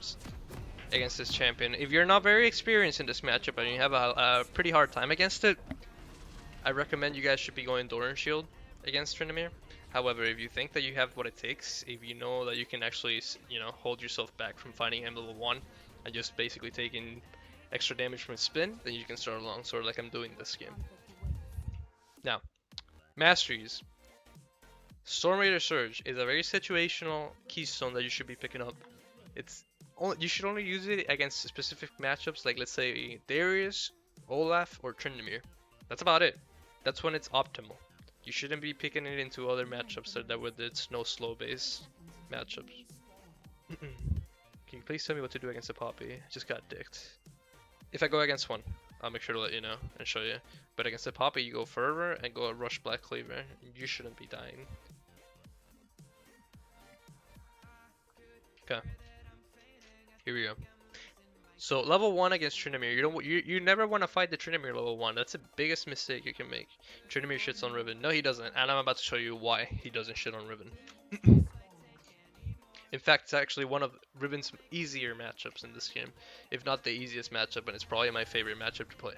matchups against this champion. If you're not very experienced in this matchup and you have a pretty hard time against it, I recommend you guys should be going Doran Shield against Tryndamere. However, if you think that you have what it takes, if you know that you can actually, hold yourself back from fighting him level 1 and just basically taking extra damage from his spin, then you can start a longsword like I'm doing this game. Now, masteries. Storm Raider Surge is a very situational keystone that you should be picking up. You should only use it against specific matchups like, let's say, Darius, Olaf, or Tryndamere. That's about it. That's when it's optimal. You shouldn't be picking it into other matchups that with its no slow base matchups. Can you please tell me what to do against a Poppy? I just got dicked. If I go against one, I'll make sure to let you know and show you. But against a Poppy, you go Fervor and go Rush Black Cleaver. You shouldn't be dying. Okay. Here we go. So level 1 against Tryndamere, you never want to fight the Tryndamere level 1. That's the biggest mistake you can make. Tryndamere shits on Riven. No, he doesn't, and I'm about to show you why he doesn't shit on Riven. In fact, it's actually one of Riven's easier matchups in this game, if not the easiest matchup, and it's probably my favorite matchup to play.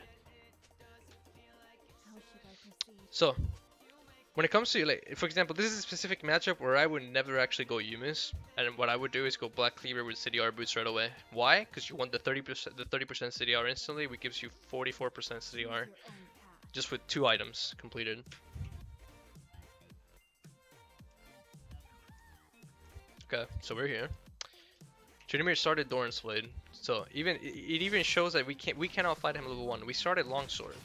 So, when it comes to, like, for example, this is a specific matchup where I would never actually go Yumis, and what I would do is go Black Cleaver with CDR boots right away. Why? Because you want the 30% CDR instantly, which gives you 44% CDR just with 2 items completed. Okay, so we're here. Tryndamere started Doran's Blade, so it even shows that we cannot fight him level 1. We started Longsword.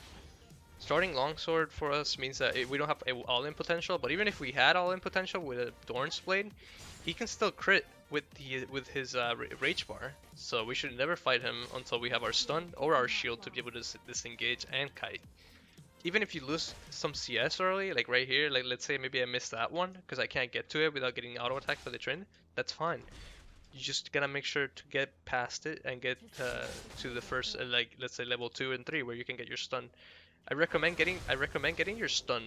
Starting Longsword for us means that we don't have all-in potential, but even if we had all-in potential with a Doran's Blade, he can still crit with his Rage Bar. So we should never fight him until we have our stun or our shield to be able to disengage and kite. Even if you lose some CS early, like right here, like let's say maybe I missed that one because I can't get to it without getting auto attacked by the Trynd, that's fine. You just gotta make sure to get past it and get to the first, like let's say level 2 and 3 where you can get your stun. I recommend getting your stun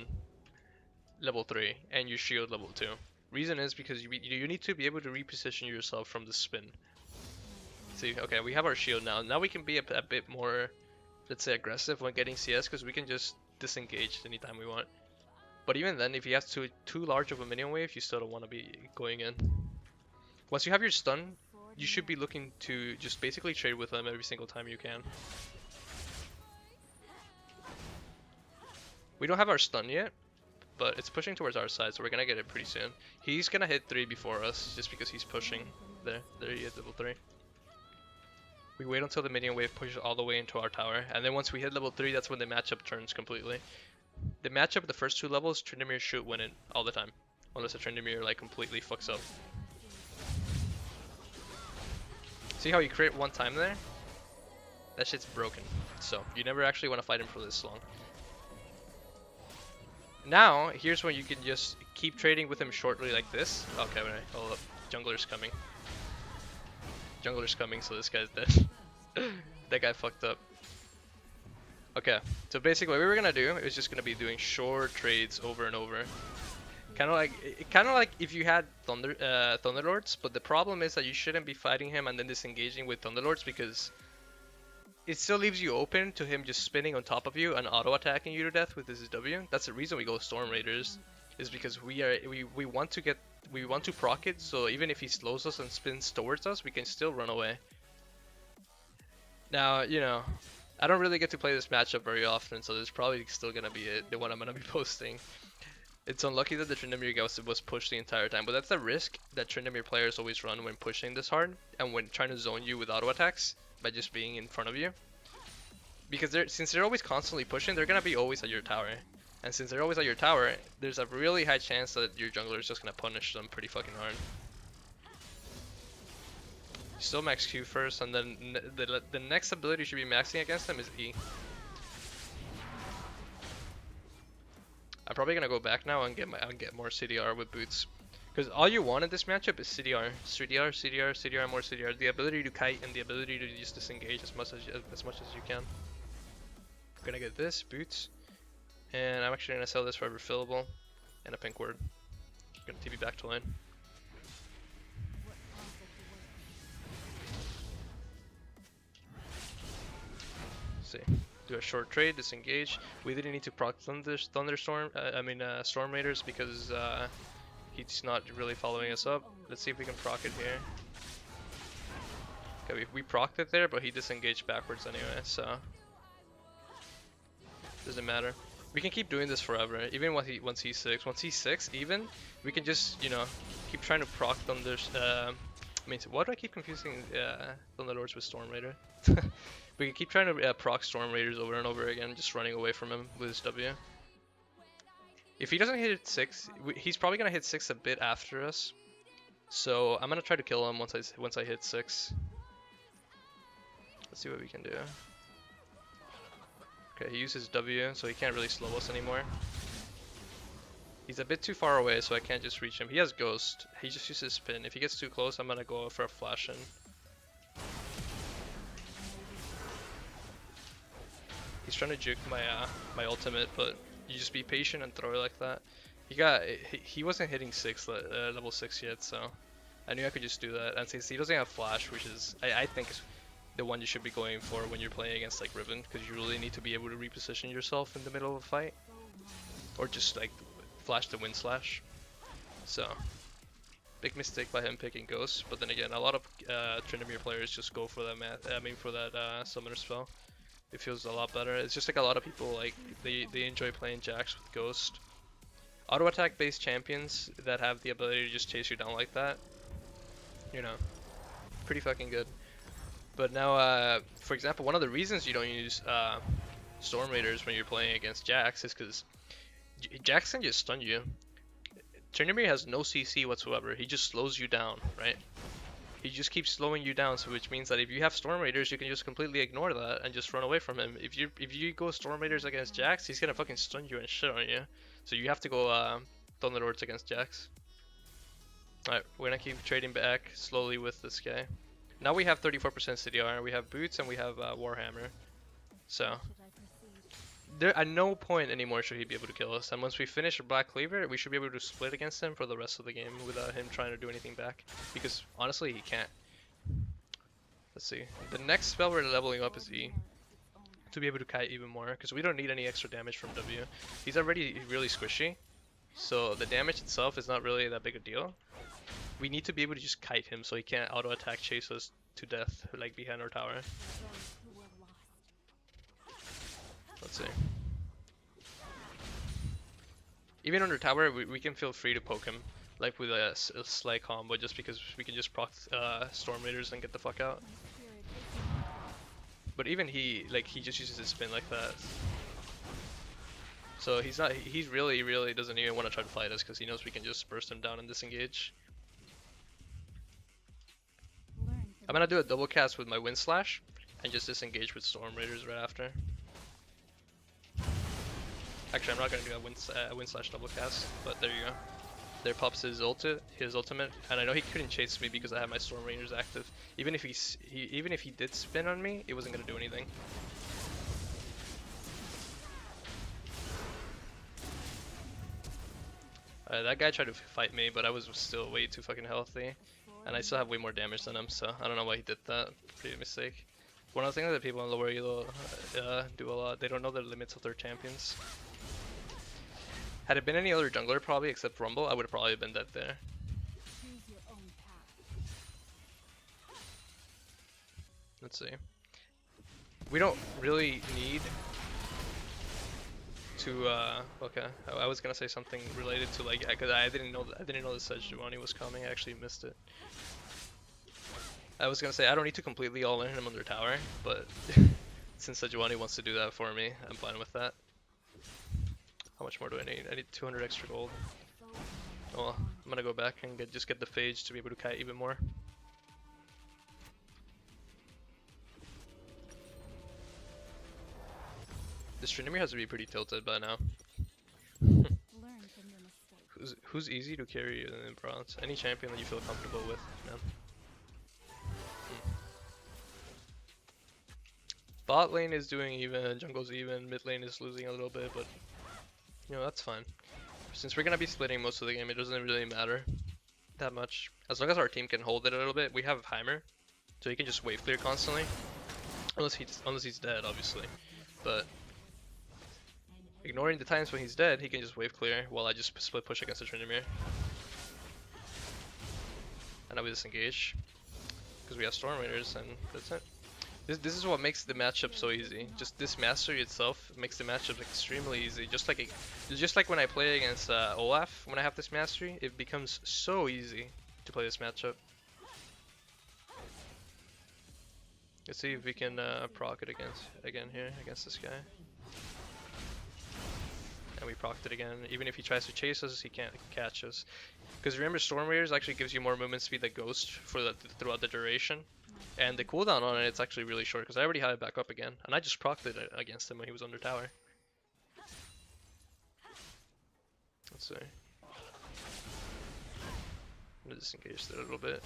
level 3 and your shield level 2. Reason is because you need to be able to reposition yourself from the spin. See, okay, we have our shield now. Now we can be a bit more, let's say, aggressive when getting CS because we can just disengage anytime we want. But even then, if he has too large of a minion wave, you still don't want to be going in. Once you have your stun, you should be looking to just basically trade with him every single time you can. We don't have our stun yet, but it's pushing towards our side, so we're gonna get it pretty soon. He's gonna hit 3 before us, just because he's pushing. There he is, level 3. We wait until the minion wave pushes all the way into our tower, and then once we hit level 3, that's when the matchup turns completely. The matchup, the first 2 levels, Tryndamere should win it all the time, unless the Tryndamere like completely fucks up. See how he crit 1 time there? That shit's broken, so you never actually want to fight him for this long. Now, here's when you can just keep trading with him shortly like this. Okay, wait, hold up. Jungler's coming. Jungler's coming, so this guy's dead. That guy fucked up. Okay, so basically what we were gonna do is just gonna be doing short trades over and over. Kind of like if you had Thunderlords, but the problem is that you shouldn't be fighting him and then disengaging with Thunderlords because it still leaves you open to him just spinning on top of you and auto attacking you to death with his W. That's the reason we go Storm Raiders, is because we want to proc it, so even if he slows us and spins towards us, we can still run away. Now, I don't really get to play this matchup very often, so there's probably still gonna be the one I'm gonna be posting. It's unlucky that the Tryndamere was pushed the entire time, but that's the risk that Tryndamere players always run when pushing this hard and when trying to zone you with auto attacks by just being in front of you. Because since they're always constantly pushing, they're gonna be always at your tower. And since they're always at your tower, there's a really high chance that your jungler is just gonna punish them pretty fucking hard. Still max Q first, and then the next ability you should be maxing against them is E. I'm probably gonna go back now and get more CDR with boots. Because all you want in this matchup is CDR. CDR, more CDR. The ability to kite and the ability to just disengage as much as you can. I'm gonna get this, boots. And I'm actually gonna sell this for a refillable and a pink word. I'm gonna TP back to lane. do a short trade, disengage. We didn't need to proc thunderstorm. Storm Raiders because he's not really following us up. Let's see if we can proc it here. Okay, we procced it there, but he disengaged backwards anyway, so doesn't matter. We can keep doing this forever, even once he's 6. Once he's 6, even, we can just, you know, keep trying to proc Thunders. Why do I keep confusing Thunderlords with Storm Raider? We can keep trying to proc Storm Raiders over and over again, just running away from him with his W. If he doesn't hit 6, he's probably gonna hit 6 a bit after us. So I'm gonna try to kill him once I hit 6. Let's see what we can do. Okay, he uses W, so he can't really slow us anymore. He's a bit too far away, so I can't just reach him. He has Ghost. He just uses Spin. If he gets too close, I'm gonna go for a flash in. He's trying to juke my ultimate, but you just be patient and throw it like that. He wasn't hitting level 6 yet, so I knew I could just do that. And since he doesn't have flash, which is I think is the one you should be going for when you're playing against like Riven, because you really need to be able to reposition yourself in the middle of a fight, or just like flash the wind slash. So big mistake by him picking Ghost, but then again, a lot of Tryndamere players just go for that summoner spell. It feels a lot better. It's just like a lot of people like they enjoy playing Jax with Ghost. Auto attack based champions that have the ability to just chase you down like that, you know, pretty fucking good. But now, for example, one of the reasons you don't use Storm Raiders when you're playing against Jax is because Jax can just stun you. Tryndamere has no CC whatsoever. He just slows you down, right? He just keeps slowing you down, so which means that if you have Storm Raiders, you can just completely ignore that and just run away from him. If you go Storm Raiders against Jax, he's gonna fucking stun you and shit on you. So you have to go Thunderlords against Jax. Alright, we're gonna keep trading back slowly with this guy. Now we have 34% CDR, we have Boots, and we have Warhammer. So there at no point anymore should he be able to kill us. And once we finish Black Cleaver, we should be able to split against him for the rest of the game without him trying to do anything back. Because honestly, he can't. Let's see. The next spell we're leveling up is E, to be able to kite even more, because we don't need any extra damage from W. He's already really squishy, so the damage itself is not really that big a deal. We need to be able to just kite him so he can't auto attack chase us to death like behind our tower. Let's see. Even under tower, we can feel free to poke him, like with a slight combo, just because we can just proc Storm Raiders and get the fuck out. But even he just uses his spin like that. So he really doesn't even want to try to fight us because he knows we can just burst him down and disengage. I'm gonna do a double cast with my Wind Slash and just disengage with Storm Raiders right after. Actually, I'm not gonna do a Wind Slash double cast, but there you go. There pops his ultimate, and I know he couldn't chase me because I have my Storm Raiders active. Even if he did spin on me, it wasn't gonna do anything. That guy tried to fight me, but I was still way too fucking healthy. And I still have way more damage than him, so I don't know why he did that. Pretty mistake. One of the things that people in lower elo do a lot, they don't know the limits of their champions. Had it been any other jungler probably except Rumble, I would have probably been dead there. Let's see. We don't really need to okay. I was gonna say something related to like, cause I didn't know the Sejuani was coming. I actually missed it. I was gonna say I don't need to completely all in him under tower, but since Sejuani wants to do that for me, I'm fine with that. How much more do I need? I need 200 extra gold. Oh, well, I'm gonna go back and just get the phage to be able to kite even more. This Tryndamere has to be pretty tilted by now. Who's easy to carry in bronze? Any champion that you feel comfortable with, man. Bot lane is doing even, jungle's even, mid lane is losing a little bit, but you know, that's fine. Since we're gonna be splitting most of the game, it doesn't really matter that much. As long as our team can hold it a little bit, we have Heimer, so he can just wave clear constantly. Unless he's dead, obviously. but ignoring the times when he's dead, he can just wave clear while I just split push against the Tryndamere. And now we disengage because we have Storm Raiders, and that's it. This is what makes the matchup so easy. Just this mastery itself makes the matchup extremely easy. Just like when I play against Olaf, when I have this mastery, it becomes so easy to play this matchup. Let's see if we can proc it again here against this guy. And we procced it again. Even if he tries to chase us, he can't catch us. Because remember, Storm Raiders actually gives you more movement speed than Ghost throughout the duration. And the cooldown on it's actually really short because I already had it back up again. And I just procced it against him when he was under tower. Let's see. I'm gonna disengage there a little bit.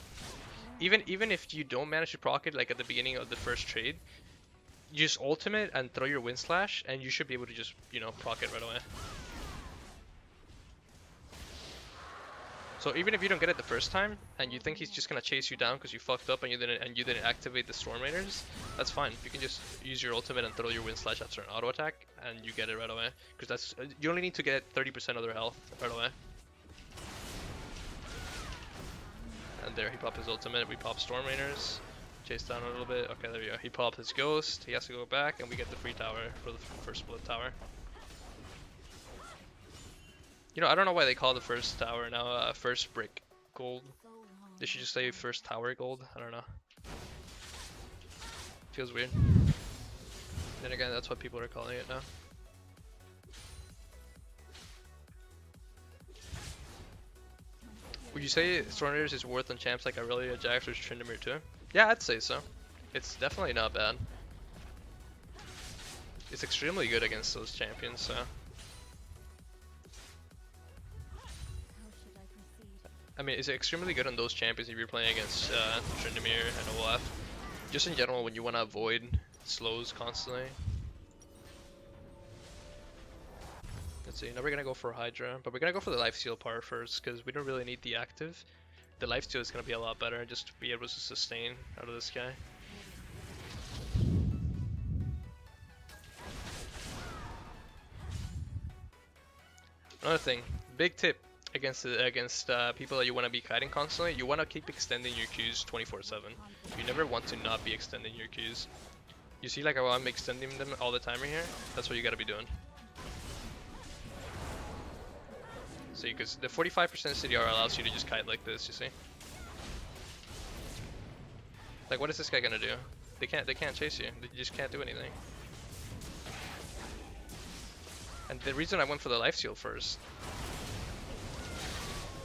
Even if you don't manage to proc it like at the beginning of the first trade, you just ultimate and throw your wind slash and you should be able to just, you know, proc it right away. So even if you don't get it the first time and you think he's just gonna chase you down because you fucked up and you didn't activate the Storm Raiders, that's fine. You can just use your ultimate and throw your wind slash after an auto attack and you get it right away. Because that's you only need to get 30% of their health right away. And there he popped his ultimate. We pop Storm Raiders, chase down a little bit. Okay, there we go. He popped his ghost. He has to go back and we get the free tower for the first split tower. You know, I don't know why they call the first tower now first brick gold. They should just say first tower gold. I don't know. Feels weird. Then again, that's what people are calling it now. Would you say Storm Raiders is worth on champs like Aurelia, Jax, or Tryndamere too? Yeah, I'd say so. It's definitely not bad. It's extremely good against those champions, so. I mean, it's extremely good on those champions if you're playing against Tryndamere and Olaf. Just in general, when you want to avoid slows constantly. Let's see, now we're going to go for Hydra, but we're going to go for the lifesteal part first, because we don't really need the active. The lifesteal is going to be a lot better, just to be able to sustain out of this guy. Another thing, big tip against people that you want to be kiting constantly, you want to keep extending your Qs 24/7. You never want to not be extending your Qs. You see like how I'm extending them all the time right here? That's what you got to be doing. See, because the 45% CDR allows you to just kite like this, you see? Like what is this guy gonna do? They can't chase you. They just can't do anything. And the reason I went for the lifesteal first.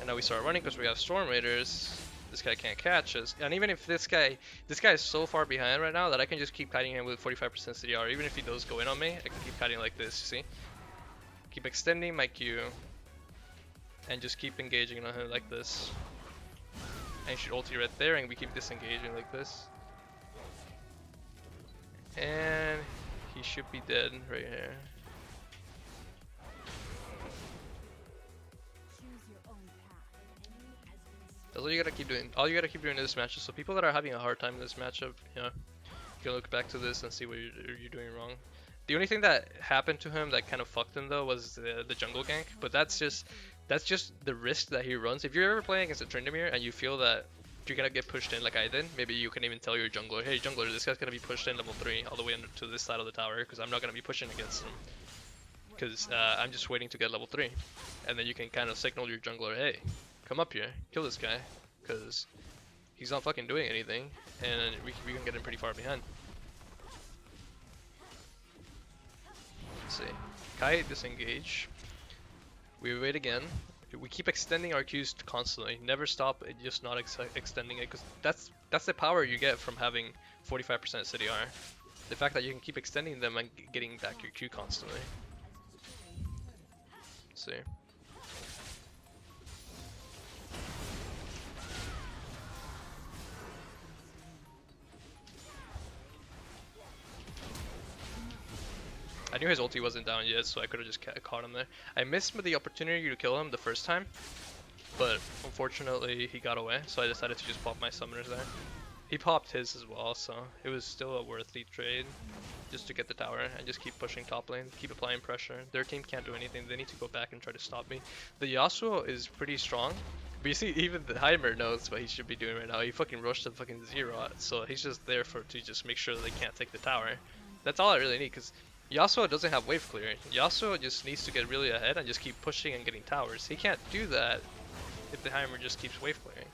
And now we start running because we have Storm Raiders. This guy can't catch us. And even if this guy is so far behind right now that I can just keep kiting him with 45% CDR. Even if he does go in on me, I can keep kiting like this, you see? Keep extending my Q. And just keep engaging on him like this. And he should ulti right there and we keep disengaging like this. And he should be dead right here. That's all you gotta keep doing. All you gotta keep doing in this matchup. So people that are having a hard time in this matchup, you know, you can look back to this and see what you're doing wrong. The only thing that happened to him that kind of fucked him though was the jungle gank. But that's just the risk that he runs. If you're ever playing against a Tryndamere and you feel that you're gonna get pushed in like I did, maybe you can even tell your jungler, hey jungler, this guy's gonna be pushed in level 3 all the way to this side of the tower because I'm not gonna be pushing against him. Because I'm just waiting to get level 3. And then you can kind of signal your jungler, hey, come up here, kill this guy, because he's not fucking doing anything, and we can get him pretty far behind. Let's see. Kai disengage. We wait again. We keep extending our Qs constantly. Never stop just not extending it, because that's the power you get from having 45% CDR. The fact that you can keep extending them and getting back your Q constantly. Let's see. I knew his ulti wasn't down yet, so I could have just caught him there. I missed the opportunity to kill him the first time, but unfortunately he got away, so I decided to just pop my summoners there. He popped his as well, so it was still a worthy trade just to get the tower and just keep pushing top lane, keep applying pressure. Their team can't do anything. They need to go back and try to stop me. The Yasuo is pretty strong, but you see, even the Heimer knows what he should be doing right now. He fucking rushed to fucking 0, so he's just there to just make sure that they can't take the tower. That's all I really need, because Yasuo doesn't have wave clear. Yasuo just needs to get really ahead and just keep pushing and getting towers. He can't do that if the Heimer just keeps wave clearing.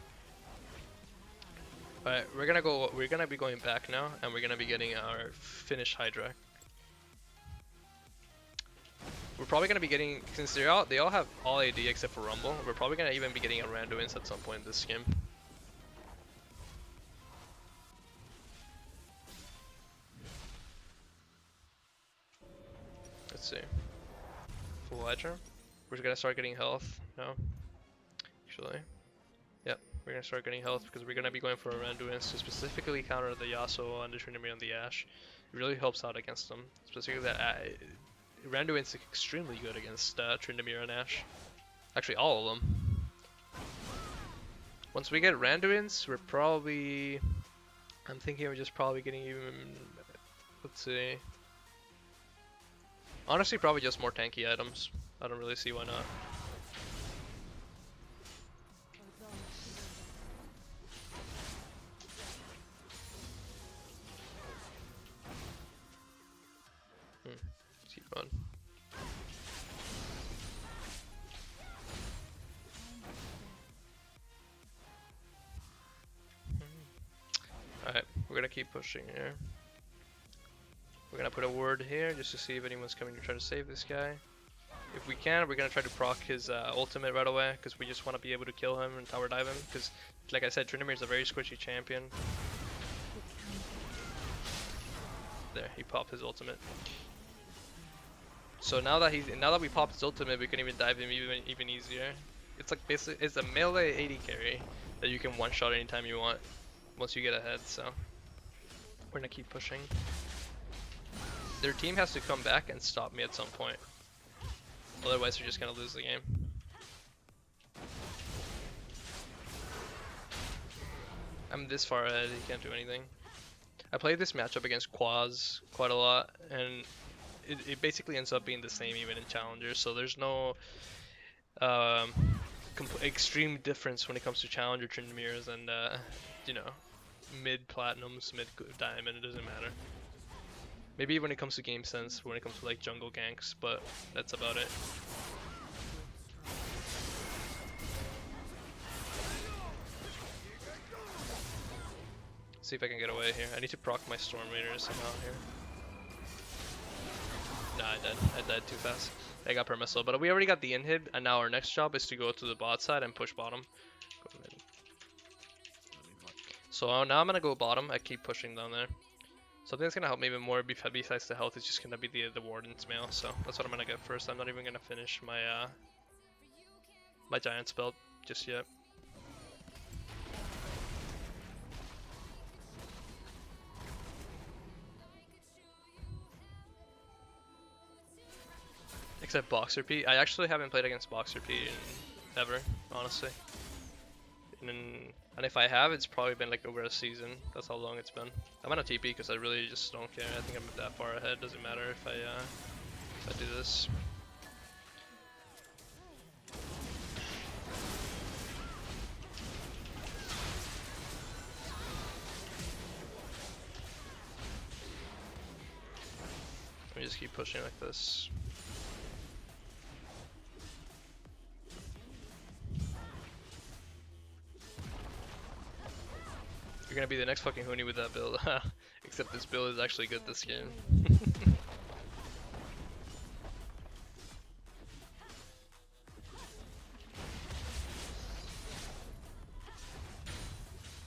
Alright, we're gonna be going back now, and we're gonna be getting our Finnish Hydra. We're probably gonna be getting, since they all have all AD except for Rumble, we're probably gonna even be getting a Randuin's at some point in this game. Let's see. Full Hydra. We're gonna start getting health now. Actually. Yep, we're gonna start getting health because we're gonna be going for a Randuin's to specifically counter the Yasuo and the Tryndamere and the Ashe. It really helps out against them. Specifically that Randuin's extremely good against Tryndamere and Ashe. Actually, all of them. Once we get Randuin's, we're probably... I'm thinking we're just probably getting even... Let's see... Honestly, probably just more tanky items. I don't really see why not. Let's keep going. Alright, we're gonna keep pushing here. We're gonna put a ward here just to see if anyone's coming to try to save this guy. If we can, we're gonna try to proc his ultimate right away, because we just want to be able to kill him and tower dive him, because like I said, Tryndamere is a very squishy champion. There, he popped his ultimate. So now that we popped his ultimate, we can even dive him even easier. It's like basically it's a melee 80 carry that you can one shot anytime you want once you get ahead. So we're gonna keep pushing. Their team has to come back and stop me at some point. Otherwise, we're just gonna lose the game. I'm this far ahead, he can't do anything. I played this matchup against Quaz quite a lot, and it basically ends up being the same even in Challengers, so there's no extreme difference when it comes to Challenger Tryndameres and, you know, mid-platinums, mid-diamond, it doesn't matter. Maybe when it comes to game sense, when it comes to like jungle ganks, but that's about it. See if I can get away here. I need to proc my Storm Raider somehow here. Nah, I died too fast. I got permissile, but we already got the inhib, and now our next job is to go to the bot side and push bottom. So now I'm gonna go bottom. I keep pushing down there. Something that's gonna help me even more besides the health is just gonna be the Warden's Mail, so that's what I'm gonna get first. I'm not even gonna finish my my giant spell just yet. Except Boxer P. I actually haven't played against Boxer P in ever, honestly. And if I have, it's probably been like over a season. That's how long it's been. I'm on a TP because I really just don't care. I think I'm that far ahead. Doesn't matter if I do this. Let me just keep pushing like this. You're gonna be the next fucking Huni with that build. Except this build is actually good this game.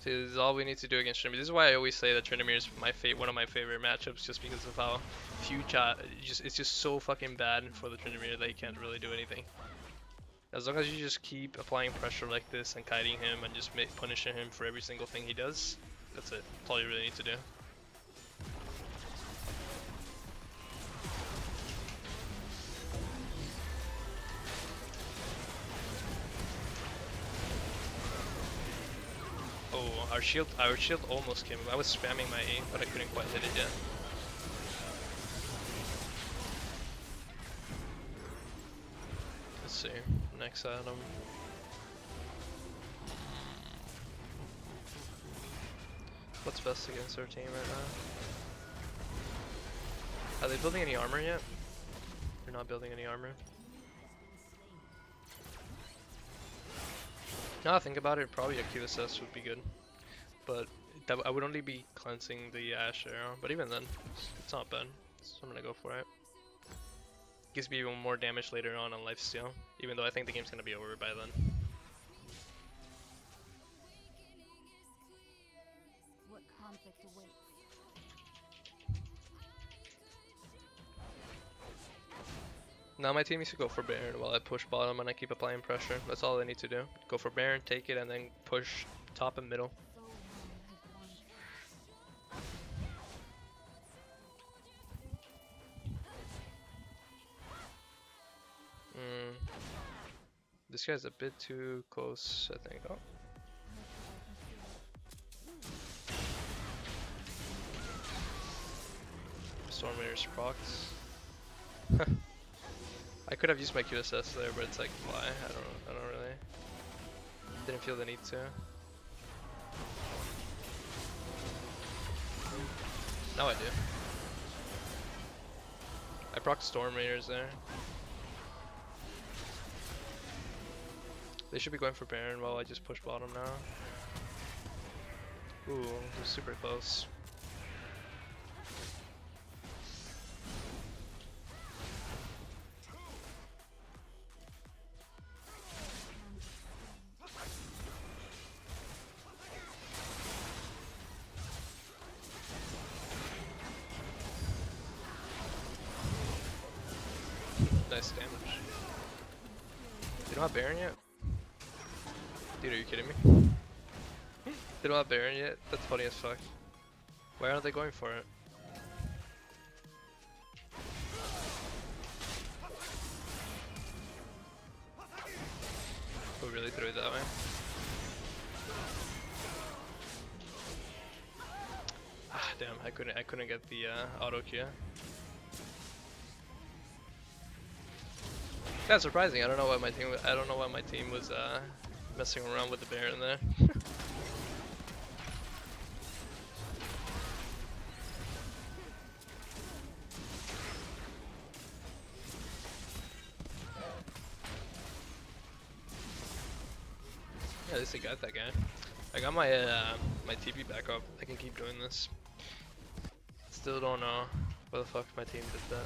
See, this is all we need to do against Tryndamere. This is why I always say that Tryndamere is one of my favorite matchups, just because of how few it's just so fucking bad for the Tryndamere that he can't really do anything. As long as you just keep applying pressure like this and kiting him and just punishing him for every single thing he does, that's it. That's all you really need to do. Oh, our shield almost came. I was spamming my E, but I couldn't quite hit it yet. Let's see. Next item. What's best against our team right now? Are they building any armor yet? They're not building any armor. Now I think about it, probably a QSS would be good. But that, I would only be cleansing the Ash Arrow. But even then, it's not bad. So I'm gonna go for it. Gives me even more damage later on lifesteal. Even though I think the game's gonna be over by then. What conflict awaits? Now my team needs to go for Baron while I push bottom and I keep applying pressure. That's all I need to do. Go for Baron, take it, and then push top and middle. This guy's a bit too close, I think. Oh. Stormware's procs. I could have used my QSS there, but it's like, why? I don't really. Didn't feel the need to. Now I do. I proc Storm Raiders there. They should be going for Baron while I just push bottom now. Ooh, they're super close. Nice damage. They don't have Baron yet? Dude, are you kidding me? They don't have Baron yet? That's funny as fuck. Why aren't they going for it? Oh, really threw it that way? Ah, damn! I couldn't get the auto Q. That's surprising. I don't know why my team was messing around with the Baron there. Yeah, at least I got that guy. I got my my TP back up. I can keep doing this. Still don't know why the fuck my team did that.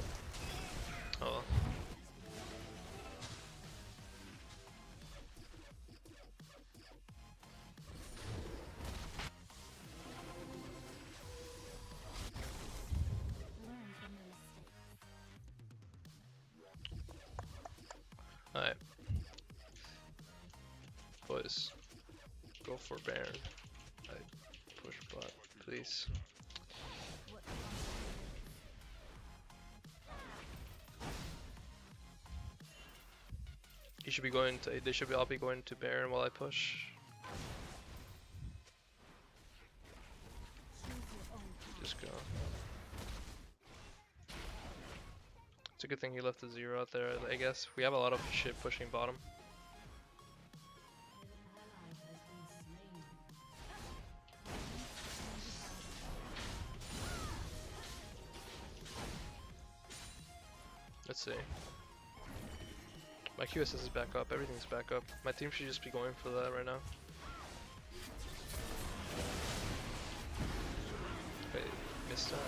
Oh well. Alright. Boys. Go for Baron. I push bot, please. You should be going to, they should be all be going to Baron while I push. Just go. It's a good thing you left the 0 out there, I guess. We have a lot of shit pushing bottom. Let's see. My QSS is back up, everything's back up. My team should just be going for that right now. Wait, missed that.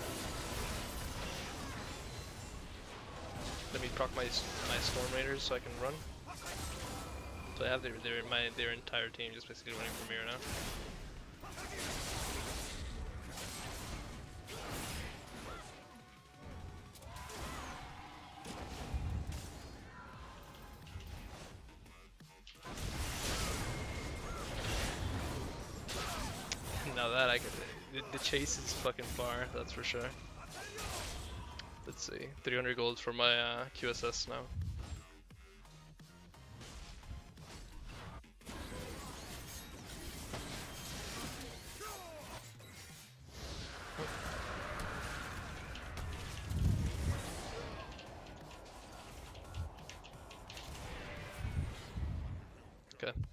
Let me proc my Storm Raiders so I can run. So I have their entire team just basically running from here now. Now that I could, the chase is fucking far, that's for sure. Let's see, 300 gold for my QSS now.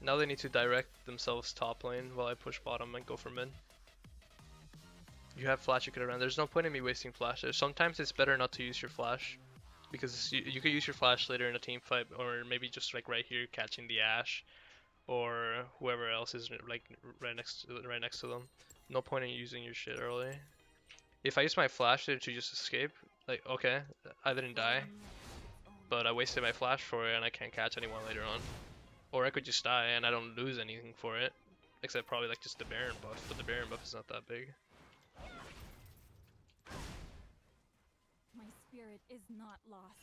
Now they need to direct themselves top lane while I push bottom and go for mid. You have flash, you could run. There's no point in me wasting flashes. Sometimes it's better not to use your flash, because you could use your flash later in a team fight, or maybe just like right here catching the Ashe, or whoever else is like right next to them. No point in using your shit early. If I use my flash there to just escape, like okay, I didn't die, but I wasted my flash for it and I can't catch anyone later on. Or I could just die and I don't lose anything for it, except probably like just the Baron buff, but the Baron buff is not that big. My spirit is not lost.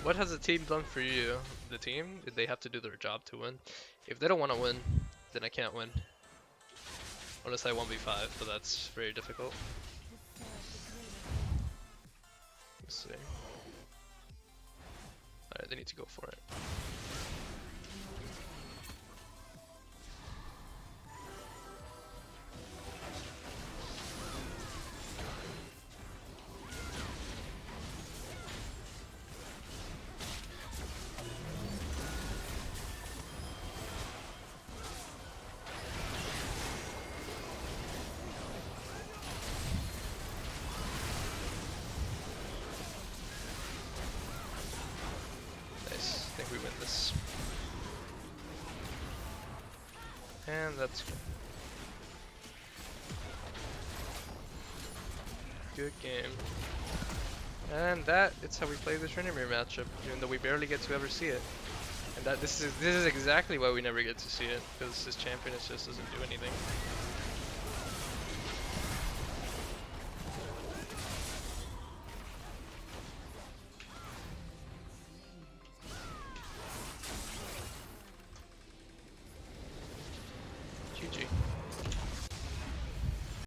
What has the team done for you? The team, they have to do their job to win. If they don't want to win, then I can't win. Unless I 1v5, but that's very difficult. Let's see. Alright, they need to go for it. Nice. I think we win this. And that's good game. And that it's how we play the Tryndamere matchup, even though we barely get to ever see it. And that this is exactly why we never get to see it, because this champion just doesn't do anything. GG.